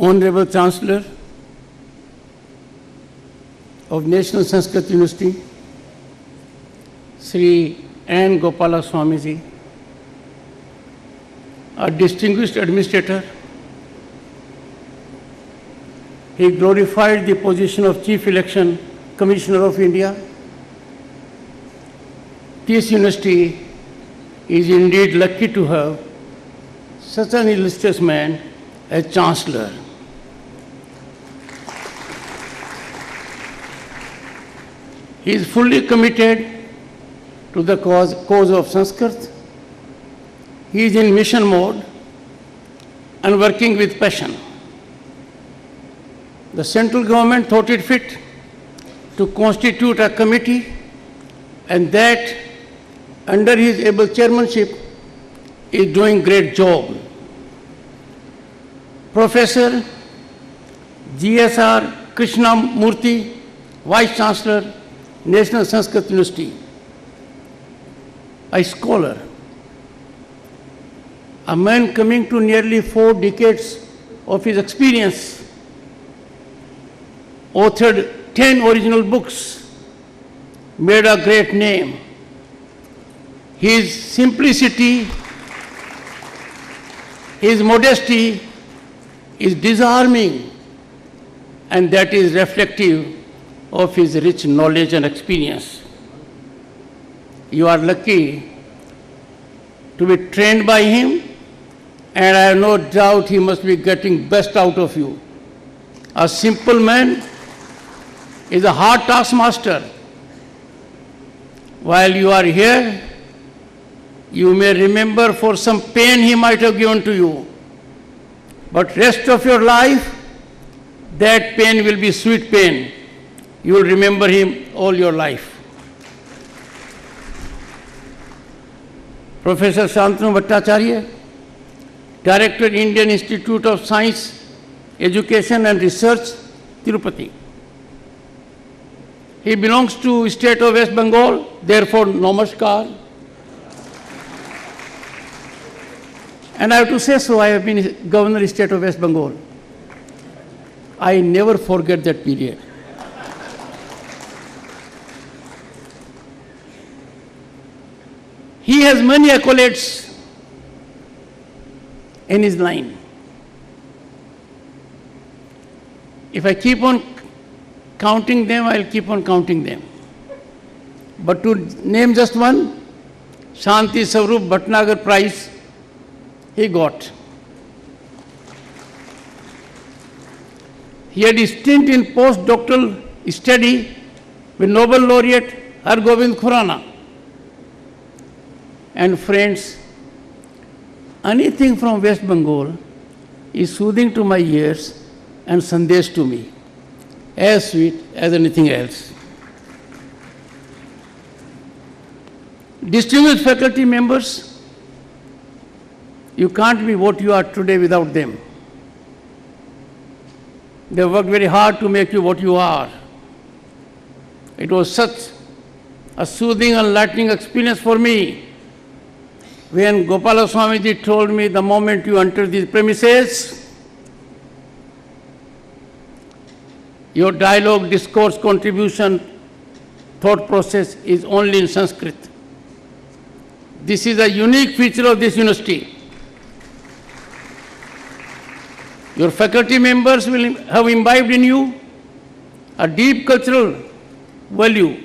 Honorable Chancellor of National Sanskrit University, Sri N. Gopala Swamiji, a distinguished administrator. He glorified the position of Chief Election Commissioner of India. This university is indeed lucky to have such an illustrious man as Chancellor. He is fully committed to the cause of Sanskrit. He is in mission mode and working with passion. The central government thought it fit to constitute a committee, and that under his able chairmanship is doing great job. Professor G.S.R. Krishnamurthy, Vice Chancellor, National Sanskrit University, a scholar, a man coming to nearly 4 decades of his experience, authored 10 original books, made a great name. His simplicity, his modesty is disarming, and that is reflective of his rich knowledge and experience. You are lucky to be trained by him, and I have no doubt he must be getting best out of you. A simple man is a hard taskmaster. While you are here, you may remember for some pain he might have given to you, but rest of your life, that pain will be sweet pain. You will remember him all your life. Professor Shantanu Bhattacharya, Director, Indian Institute of Science, Education and Research, Tirupati. He belongs to state of West Bengal, therefore namaskar. And I have to say so, I have been Governor of State of West Bengal. I never forget that period. He has many accolades in his line. If I keep on counting them, I'll keep on counting them. But to name just one, Shanti Swarup Bhatnagar Prize, he got. He had a stint in postdoctoral study with Nobel laureate Hargobind Khurana. And friends, anything from West Bengal is soothing to my ears and sandesh to me, as sweet as anything else. Distinguished faculty members, you can't be what you are today without them. They worked very hard to make you what you are. It was such a soothing and enlightening experience for me when Gopala Swamiji told me the moment you enter these premises, your dialogue, discourse, contribution, thought process is only in Sanskrit. This is a unique feature of this university. Your faculty members will have imbibed in you a deep cultural value.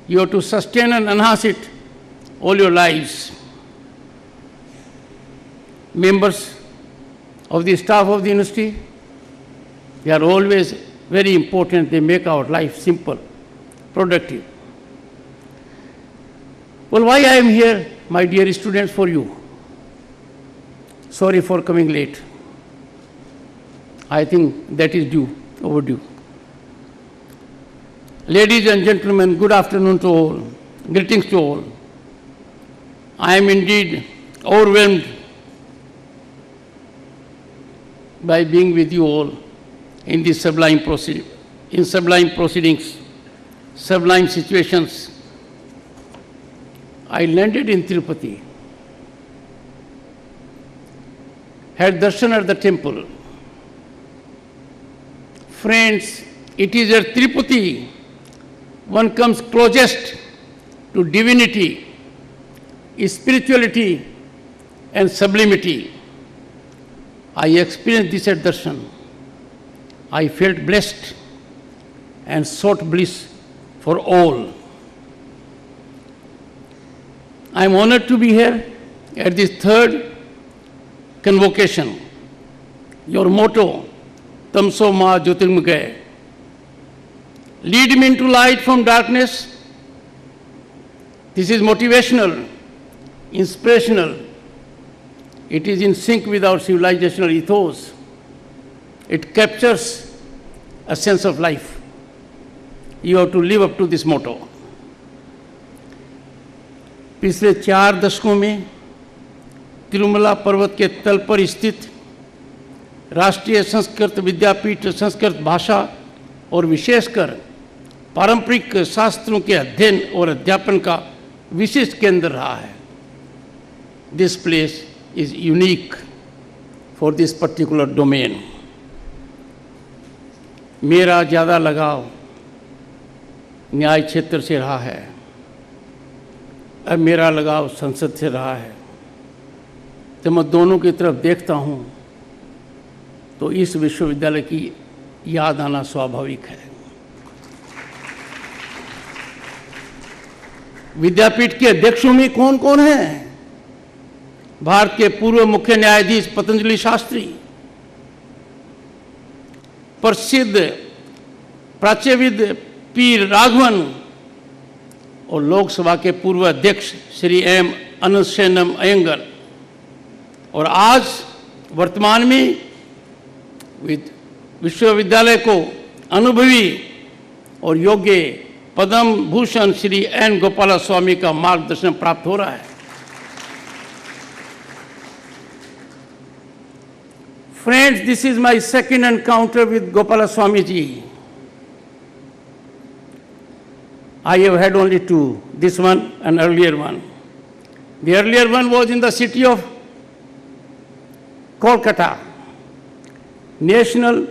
You have to sustain and enhance it all your lives. Members of the staff of the university, they are always very important. They make our life simple, productive. Well, why I am here, my dear students, for you? Sorry for coming late. I think that is due, overdue. Ladies and gentlemen, good afternoon to all. Greetings to all. I am indeed overwhelmed by being with you all in these sublime proceedings, sublime situations. I landed in Tirupati, had darshan at the temple, Friends, it is at Tirupati one comes closest to divinity, spirituality and sublimity. I experienced this at Darshan. I felt blessed and sought bliss for all. I am honored to be here at this third convocation. Your motto, Tamso Ma Jyotirmukhay, lead me into light from darkness. This is motivational, inspirational. It is in sync with our civilizational ethos. It captures a sense of life. You have to live up to this motto. पिछले 4 दशकों में तिरुमला पर्वत के तल पर स्थित राष्ट्रीय संस्कृत विद्यापीठ संस्कृत भाषा और विशेषकर पारंपरिक शास्त्रों के अध्ययन और अध्यापन का विशिष्ट केंद्र रहा है. This place is unique for this particular domain. मेरा ज़्यादा लगाव न्याय क्षेत्र से रहा है. अब मेरा लगाव संसद से रहा है. जब मैं दोनों की तरफ देखता हूँ तो इस विश्वविद्यालय की याद आना स्वाभाविक है. विद्यापीठ के अध्यक्षों में कौन कौन हैं? भारत के पूर्व मुख्य न्यायाधीश पतंजलि शास्त्री, प्रसिद्ध प्राच्यविद पी राघवन और लोकसभा के पूर्व अध्यक्ष श्री एम अनंतशयनम अयंगर, और आज वर्तमान में विश्वविद्यालय को अनुभवी और योग्य पद्म भूषण श्री एन गोपालस्वामी का मार्गदर्शन प्राप्त हो रहा है. Friends, this is my second encounter with Gopalaswamy ji. I have had only 2, this one and earlier one. The earlier one was in the city of Kolkata, National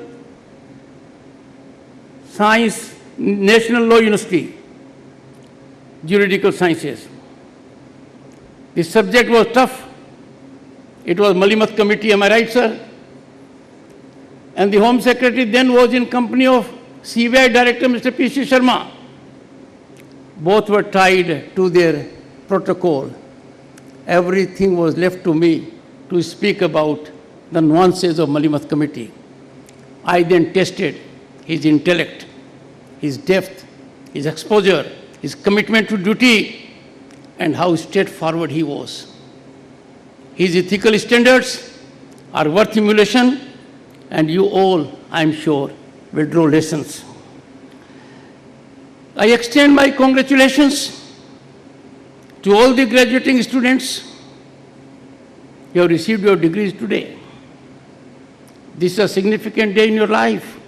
Law University, Juridical Sciences. The subject was tough. It was Malimath Committee, am I right, sir? And the Home Secretary then was in company of CBI Director Mr. P.C. Sharma. Both were tied to their protocol. Everything was left to me to speak about the nuances of Malimath Committee. I then tested his intellect, his depth, his exposure, his commitment to duty, and how straightforward he was. His ethical standards are worth emulation, and you all, I am sure, will draw lessons. I extend my congratulations to all the graduating students. You have received your degrees today. This is a significant day in your life.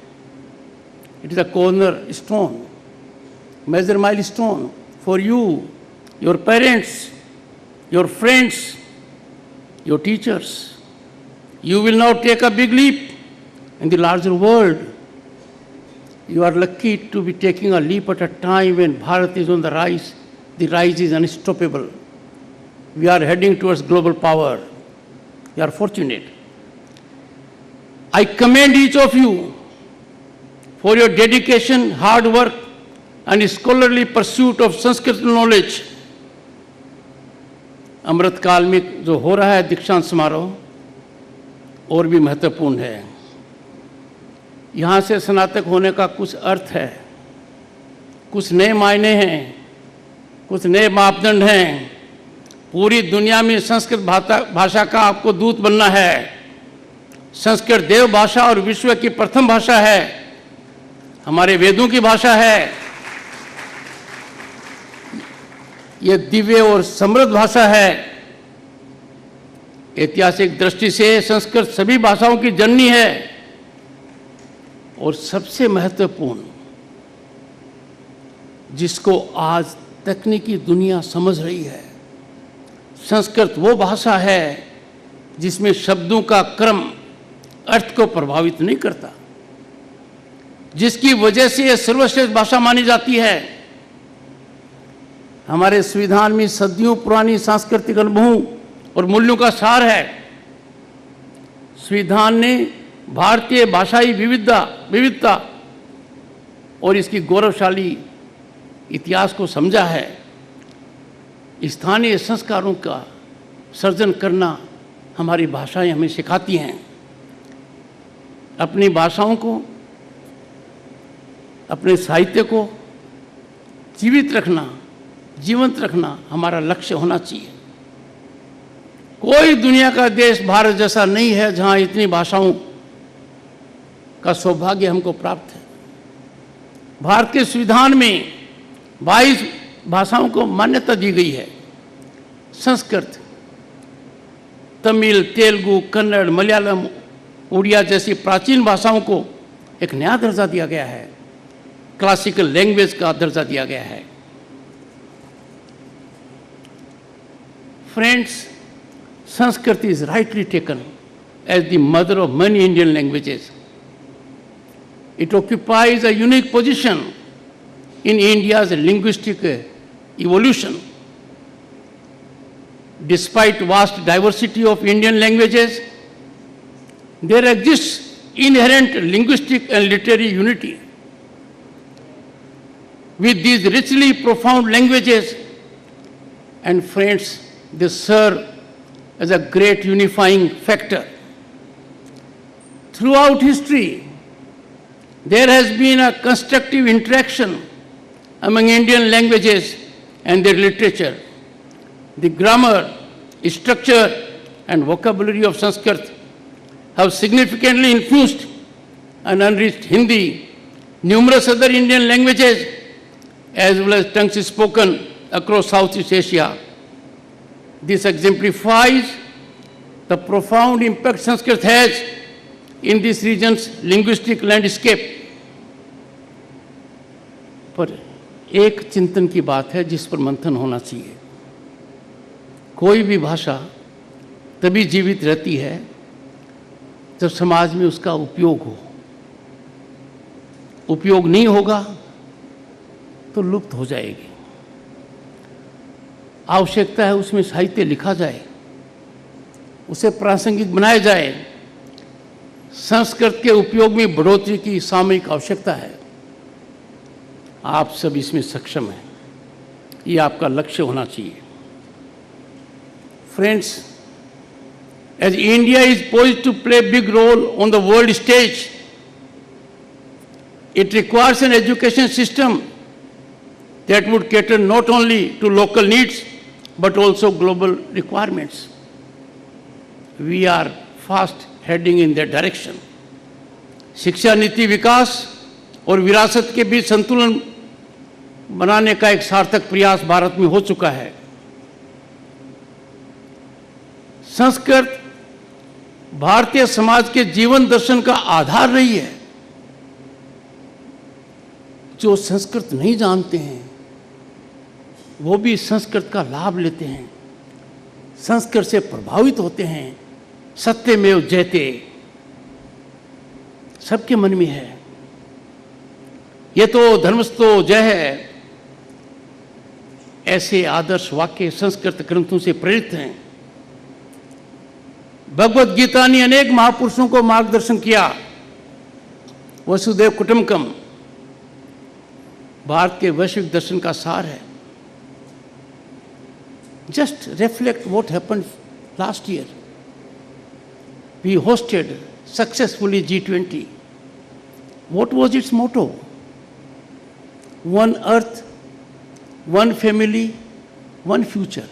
It is a cornerstone, major milestone for you, your parents, your friends, your teachers. You will now take a big leap in the larger world. You are lucky to be taking a leap at a time when Bharat is on the rise. The rise is unstoppable. We are heading towards global power. You are fortunate. I commend each of you for your dedication, hard work, and scholarly pursuit of Sanskrit knowledge. अमृत काल में जो हो रहा है दीक्षांत समारोह और भी महत्वपूर्ण है. यहाँ से स्नातक होने का कुछ अर्थ है, कुछ नए मायने हैं, कुछ नए मापदंड हैं. पूरी दुनिया में संस्कृत भाषा का आपको दूत बनना है. संस्कृत देव भाषा और विश्व की प्रथम भाषा है, हमारे वेदों की भाषा है. ये दिव्य और समृद्ध भाषा है. ऐतिहासिक दृष्टि से संस्कृत सभी भाषाओं की जननी है. और सबसे महत्वपूर्ण, जिसको आज तकनीकी दुनिया समझ रही है, संस्कृत वो भाषा है जिसमें शब्दों का क्रम अर्थ को प्रभावित नहीं करता. जिसकी वजह से यह सर्वश्रेष्ठ भाषा मानी जाती है। हमारे संविधान में सदियों पुरानी सांस्कृतिक अनुभवों और मूल्यों का सार है। संविधान ने भारतीय भाषाई विविधता और इसकी गौरवशाली इतिहास को समझा है। स्थानीय संस्कारों का सर्जन करना हमारी भाषाएं हमें सिखाती हैं। अपनी भाषाओं को, अपने साहित्य को जीवंत रखना हमारा लक्ष्य होना चाहिए। कोई दुनिया का देश भारत जैसा नहीं है जहां इतनी भाषाओं का सौभाग्य हमको प्राप्त है। भारत के संविधान में 22 भाषाओं को मान्यता दी गई है। संस्कृत, तमिल, तेलुगु, कन्नड़, मलयालम, उड़िया जैसी प्राचीन भाषाओं को एक नया दर्जा दिया गया है, क्लासिकल लैंग्वेज का दर्जा दिया गया है। Friends, Sanskrit is rightly taken as the mother of many Indian languages. It occupies a unique position in India's linguistic evolution. Despite vast diversity of Indian languages, there exists inherent linguistic and literary unity. With these richly profound languages, and friends, they serve as a great unifying factor. Throughout history, there has been a constructive interaction among Indian languages and their literature. The grammar, structure, and vocabulary of Sanskrit have significantly influenced and enriched Hindi, numerous other Indian languages, as well as tongues spoken across Southeast Asia. This exemplifies the profound impact Sanskrit has in this region's linguistic landscape. पर एक चिंतन की बात है जिस पर मंथन होना चाहिए। कोई भी भाषा तभी जीवित रहती है जब समाज में उसका उपयोग हो। उपयोग नहीं होगा तो लुप्त हो जाएगी। आवश्यकता है उसमें साहित्य लिखा जाए, उसे प्रासंगिक बनाया जाए। संस्कृत के उपयोग में बढ़ोतरी की सामयिक आवश्यकता है। आप सब इसमें सक्षम हैं, ये आपका लक्ष्य होना चाहिए। Friends, as India is poised to play a big role on the world stage, it requires an education system that would cater not only to local needs but also global requirements. We are fast heading in that direction. शिक्षा नीति विकास और विरासत के बीच संतुलन बनाने का एक सार्थक प्रयास भारत में हो चुका है। संस्कृत भारतीय समाज के जीवन दर्शन का आधार रही है। जो संस्कृत नहीं जानते हैं वो भी संस्कृत का लाभ लेते हैं, संस्कृत से प्रभावित होते हैं। सत्यमेव जयते सबके मन में है। ये तो धर्मस्थो जय है, ऐसे आदर्श वाक्य संस्कृत ग्रंथों से प्रेरित हैं। भगवत गीता ने अनेक महापुरुषों को मार्गदर्शन किया। वसुदेव कुटुंबकम भारत के वैश्विक दर्शन का सार है। Just reflect what happened last year. We hosted successfully G20. What was its motto? One earth, one family, one future.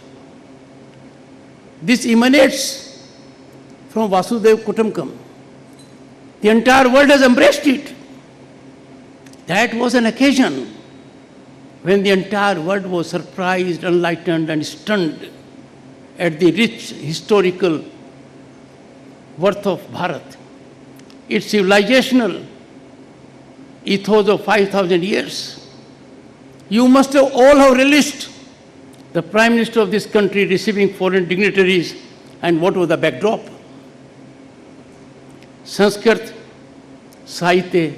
This emanates from Vasudev Kutumbakam. The entire world has embraced it. That was an occasion when the entire world was surprised, enlightened, and stunned at the rich historical worth of Bharat. Its civilizational ethos of 5,000 years. You must have all have relished the Prime Minister of this country receiving foreign dignitaries, and what was the backdrop? Sanskrit साहित्य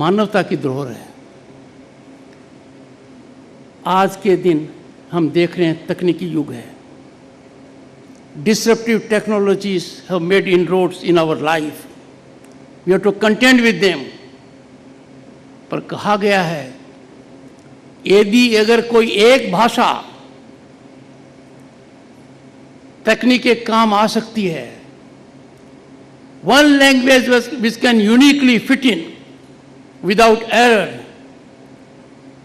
मानवता की धरोहर है। आज के दिन हम देख रहे हैं तकनीकी युग है। Disruptive technologies have made inroads in our life. We have to contend with them. पर कहा गया है, यदि अगर कोई एक भाषा तकनीक के काम आ सकती है, one language which can uniquely fit in without error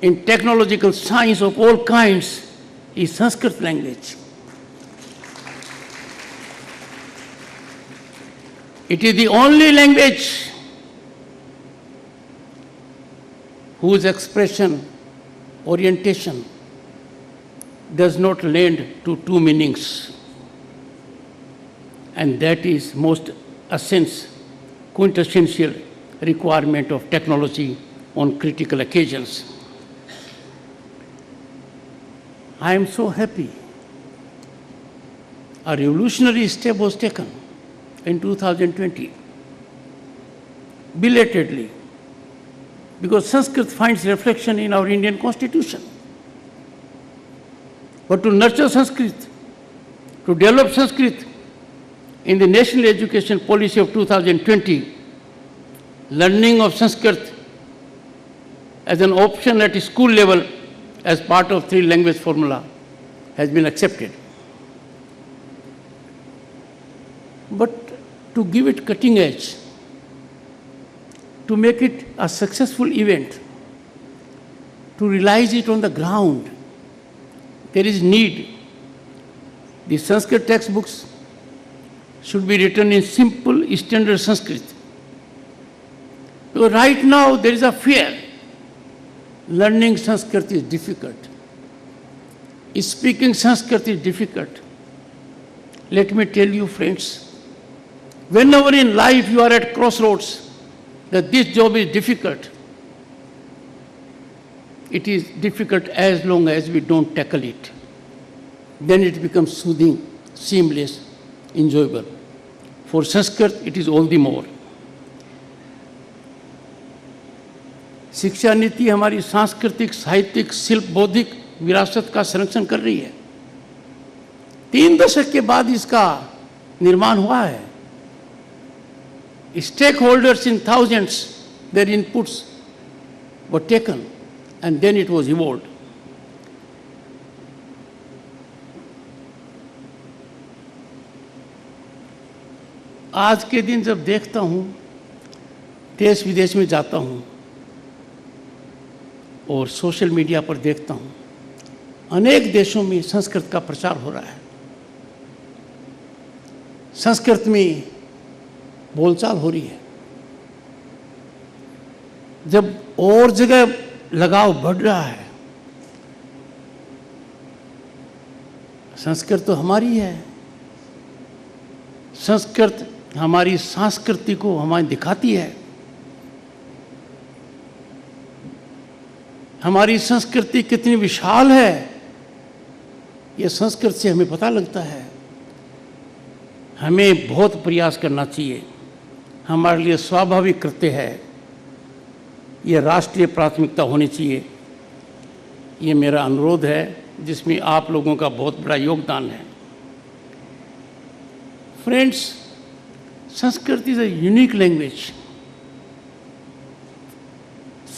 in technological science of all kinds is Sanskrit language. It is the only language whose expression, orientation does not lend to two meanings. And that is most quintessential requirement of technology on critical occasions. I am so happy a revolutionary step was taken in 2020, belatedly, because Sanskrit finds reflection in our Indian Constitution. But to nurture Sanskrit, to develop Sanskrit in the National Education Policy of 2020, learning of Sanskrit as an option at school level as part of three-language formula has been accepted. But to give it cutting edge, to make it a successful event, to realize it on the ground, there is need. The Sanskrit textbooks should be written in simple standard Sanskrit. Because right now there is a fear. Learning Sanskrit is difficult. Speaking Sanskrit is difficult. Let me tell you, friends, whenever in life you are at crossroads that this job is difficult, it is difficult as long as we don't tackle it. Then it becomes soothing, seamless, enjoyable. For Sanskrit, it is all the more. शिक्षा नीति हमारी सांस्कृतिक, साहित्यिक, शिल्प, बौद्धिक विरासत का संरक्षण कर रही है। 3 दशक के बाद इसका निर्माण हुआ है। Stakeholders in thousands, their inputs were taken and then it was evolved. आज के दिन जब देखता हूँ, देश विदेश में जाता हूँ और सोशल मीडिया पर देखता हूँ, अनेक देशों में संस्कृत का प्रचार हो रहा है। संस्कृत में बोलचाल हो रही है। जब और जगह लगाव बढ़ रहा है, संस्कृत तो हमारी है। संस्कृत हमारी संस्कृति को हमें दिखाती है। हमारी संस्कृति कितनी विशाल है, ये संस्कृत से हमें पता लगता है। हमें बहुत प्रयास करना चाहिए। हमारे लिए स्वाभाविक कृत्य है, ये राष्ट्रीय प्राथमिकता होनी चाहिए। ये मेरा अनुरोध है, जिसमें आप लोगों का बहुत बड़ा योगदान है। Friends, Sanskrit is a unique language.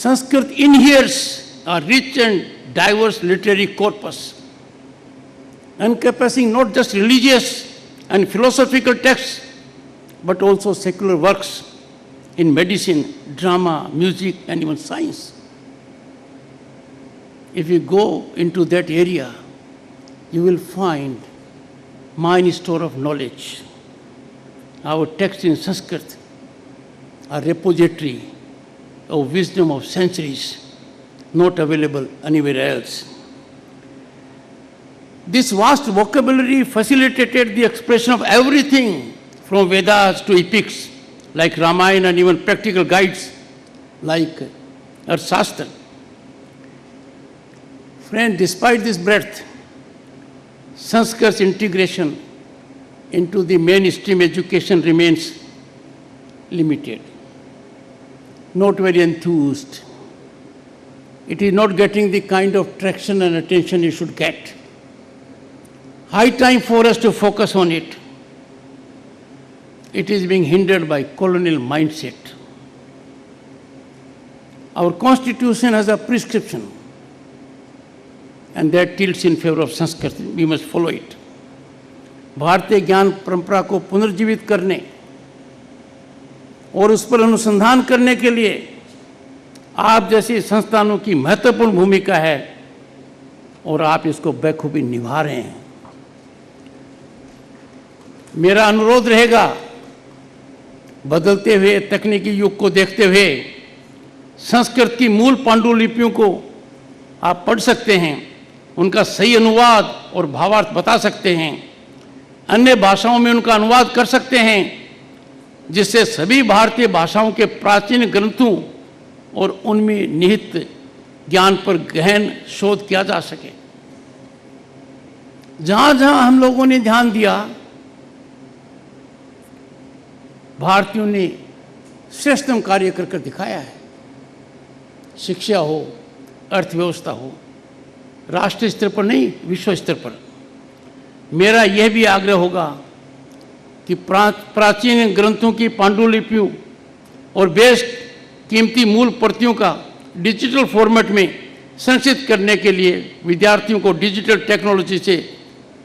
Sanskrit inheres a rich and diverse literary corpus, encompassing not just religious and philosophical texts, but also secular works in medicine, drama, music, and even science. If you go into that area, you will find mine store of knowledge. Our texts in Sanskrit are repository of wisdom of centuries, not available anywhere else. This vast vocabulary facilitated the expression of everything from Vedas to epics like Ramayana and even practical guides like Arthashastra. Friend, despite this breadth, Sanskrit's integration into the mainstream education remains limited. not very enthused. It is not getting the kind of traction and attention it should get. High time for us to focus on it. It is being hindered by colonial mindset. Our constitution has a prescription, and that tilts in favor of Sanskrit. We must follow it. भारतीय ज्ञान परंपरा को पुनर्जीवित करने और उस पर अनुसंधान करने के लिए आप जैसे संस्थानों की महत्वपूर्ण भूमिका है और आप इसको बखूबी निभा रहे हैं। मेरा अनुरोध रहेगा, बदलते हुए तकनीकी युग को देखते हुए संस्कृत की मूल पांडुलिपियों को आप पढ़ सकते हैं, उनका सही अनुवाद और भावार्थ बता सकते हैं, अन्य भाषाओं में उनका अनुवाद कर सकते हैं, जिससे सभी भारतीय भाषाओं के प्राचीन ग्रंथों और उनमें निहित ज्ञान पर गहन शोध किया जा सके। जहां जहां हम लोगों ने ध्यान दिया, भारतीयों ने श्रेष्ठतम कार्य कर दिखाया है। शिक्षा हो, अर्थव्यवस्था हो, राष्ट्रीय स्तर पर नहीं, विश्व स्तर पर। मेरा यह भी आग्रह होगा कि प्राचीन ग्रंथों की पांडुलिपियों और बेस कीमती मूल प्रतियों का डिजिटल फॉर्मेट में संरक्षित करने के लिए विद्यार्थियों को डिजिटल टेक्नोलॉजी से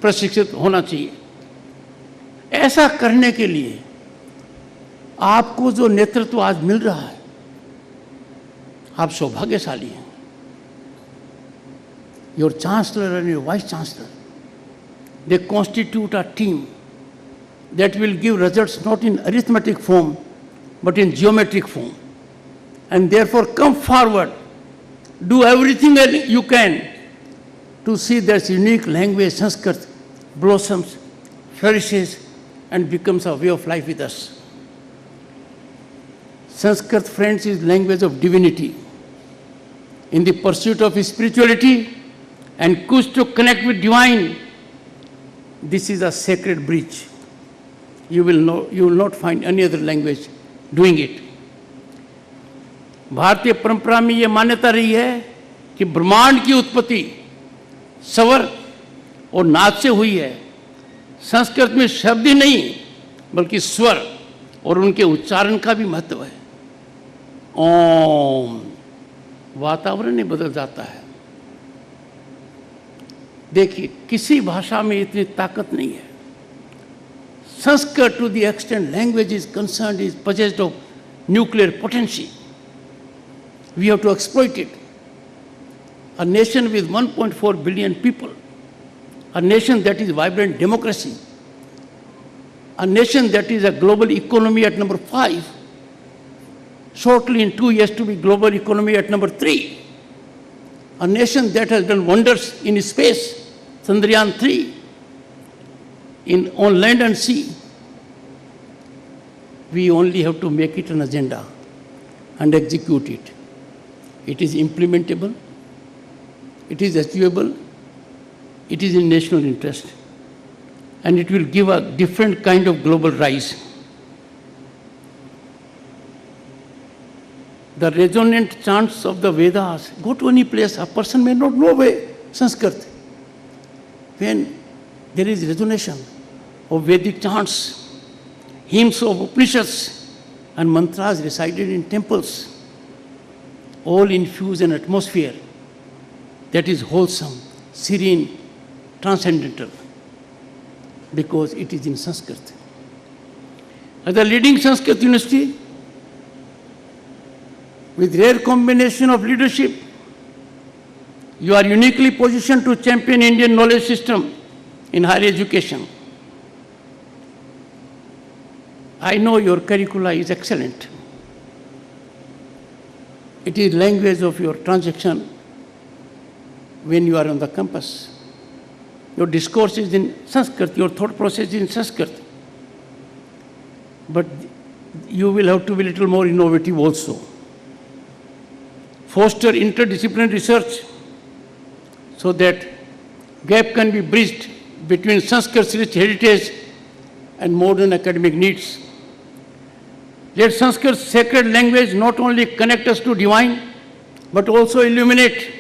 प्रशिक्षित होना चाहिए। ऐसा करने के लिए आपको जो नेतृत्व आज मिल रहा है, आप सौभाग्यशाली हैं। Your chancellor and your vice chancellor, they constitute a team that will give results not in arithmetic form but in geometric form. And therefore come forward, do everything you can to see that unique language Sanskrit blossoms, flourishes and becomes a way of life with us. Sanskrit, friends, is language of divinity. In the pursuit of spirituality and quest to connect with divine, this is a sacred bridge. You will not find any other language doing it. भारतीय परंपरा में यह मान्यता रही है कि ब्रह्मांड की उत्पत्ति स्वर और नाद से हुई है। संस्कृत में शब्द ही नहीं बल्कि स्वर और उनके उच्चारण का भी महत्व है। ओम, वातावरण ही बदल जाता है। देखिए, किसी भाषा में इतनी ताकत नहीं है। Sanskrit, to the extent language is concerned, is possessed of nuclear potency. We have to exploit it. A nation with 1.4 billion people, a nation that is vibrant democracy, a nation that is a global economy at number 5, shortly in 2 years to be global economy at number 3. A nation that has done wonders in space, Chandrayaan 3, on land and sea. We only have to make it an agenda and execute it. It is implementable, it is achievable, it is in national interest, and it will give a different kind of global rise. The resonant chants of the Vedas, go to any place, a person may not know Sanskrit. When there is resonation of Vedic chants, hymns of Upanishads and mantras recited in temples, all infuse an atmosphere that is wholesome, serene, transcendental, because it is in Sanskrit. As the leading Sanskrit university, with rare combination of leadership, you are uniquely positioned to champion Indian knowledge system in higher education. I know your curricula is excellent. It is language of your transaction when you are on the campus. Your discourse is in Sanskrit, your thought process is in Sanskrit. But you will have to be a little more innovative also. Foster interdisciplinary research so that gap can be bridged between Sanskrit's rich heritage and modern academic needs. Let Sanskrit sacred language not only connect us to divine, but also illuminate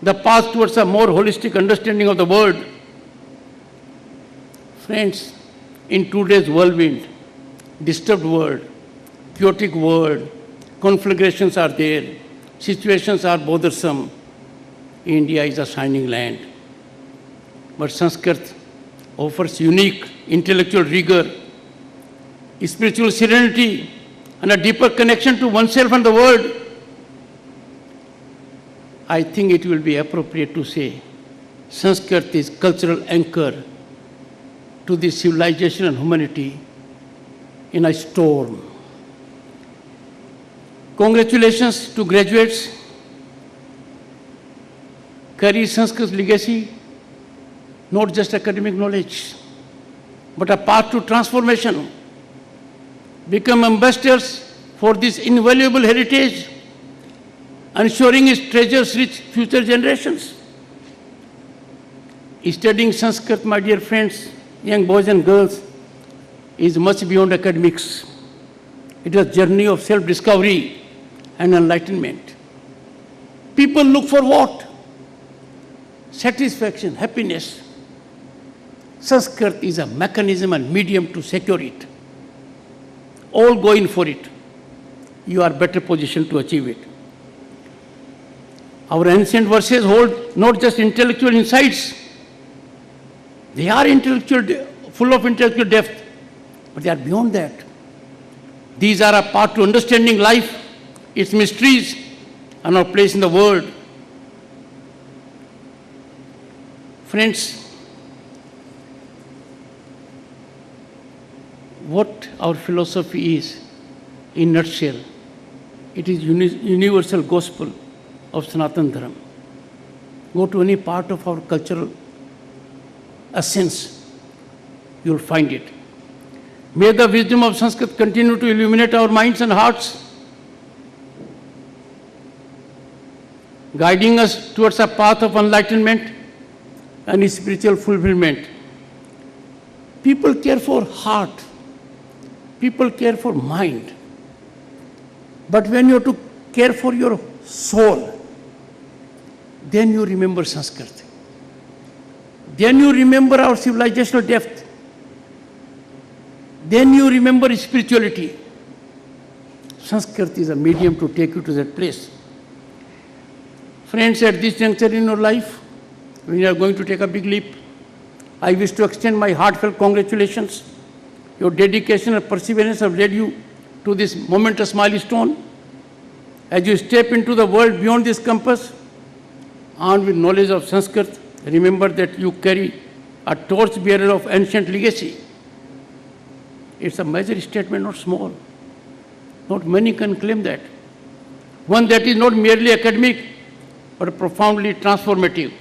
the path towards a more holistic understanding of the world. Friends, in today's whirlwind, disturbed world, chaotic world, conflagrations are there, situations are bothersome. India is a shining land. But Sanskrit offers unique intellectual rigor, spiritual serenity, and a deeper connection to oneself and the world. I think it will be appropriate to say Sanskrit is cultural anchor to the civilization and humanity in a storm. Congratulations to graduates. Carry Sanskrit's legacy, not just academic knowledge, but a path to transformation. Become ambassadors for this invaluable heritage, ensuring its treasures reach future generations. Studying Sanskrit, my dear friends, young boys and girls, is much beyond academics. It is a journey of self-discovery and enlightenment. People look for what? Satisfaction, happiness. Sanskrit is a mechanism and medium to secure it. All go in for it. You are better positioned to achieve it. Our ancient verses hold not just intellectual insights, they are full of intellectual depth, but they are beyond that. These are a path to understanding life, its mysteries, and our place in the world. Friends, what our philosophy is, in a nutshell, it is universal gospel of Sanatana Dharma. Go to any part of our cultural essence, you will find it. May the wisdom of Sanskrit continue to illuminate our minds and hearts, guiding us towards a path of enlightenment and spiritual fulfillment. People care for heart, people care for mind, but when you have to care for your soul, then you remember Sanskrit. Then you remember our civilizational depth. Then you remember spirituality. Sanskrit is a medium to take you to that place. Friends, at this juncture in your life, when you are going to take a big leap, I wish to extend my heartfelt congratulations. Your dedication and perseverance have led you to this momentous milestone. As you step into the world beyond this compass, armed with knowledge of Sanskrit, remember that you carry a torch-bearer of ancient legacy. It's a major statement, not small. Not many can claim that. One that is not merely academic, but profoundly transformative.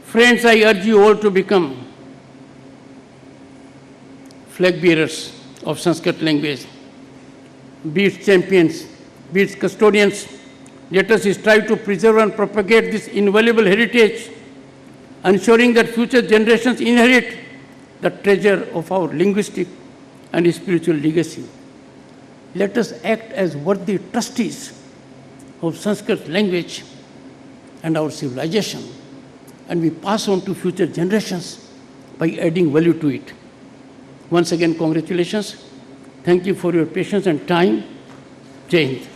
Friends, I urge you all to become flag bearers of Sanskrit language. Be its champions, be its custodians. Let us strive to preserve and propagate this invaluable heritage, ensuring that future generations inherit the treasure of our linguistic and spiritual legacy. Let us act as worthy trustees of Sanskrit language and our civilization, and we pass on to future generations by adding value to it. Once again, congratulations. Thank you for your patience and time. Jai Hind.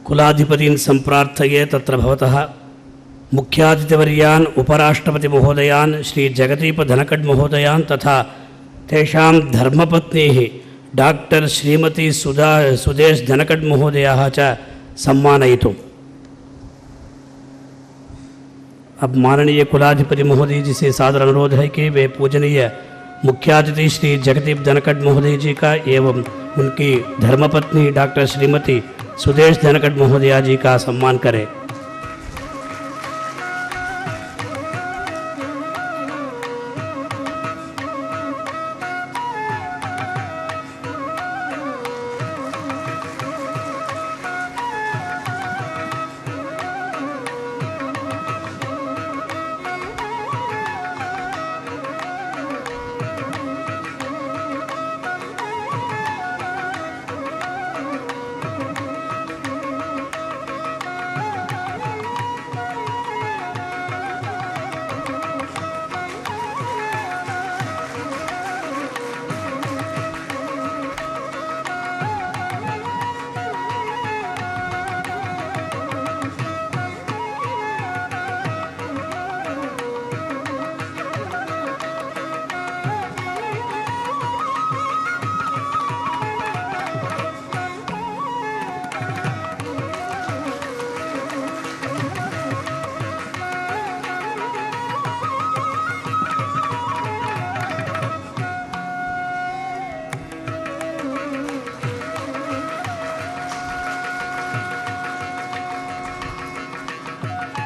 कुलाधिपतीन् सम्प्रार्थये तत्र भवतः मुख्यातिथिवर्यान् उपराष्ट्रपतिमहोदयान् श्री जगदीप धनकड् महोदयान् तथा तेषां धर्मपत्नीः doctor Shrimati Sudesh धनकड् महोदयाः च सम्मानयितुम्। अब माननीय कुलाधिपति महोदय जी से सादर अनुरोध है कि वे पूजनीय मुख्यातिथि श्री जगदीप धनकड् महोदय जी का एवं उनकी धर्मपत्नी डॉक्टर श्रीमती सुदेश धनकड् महोदया जी का सम्मान करें।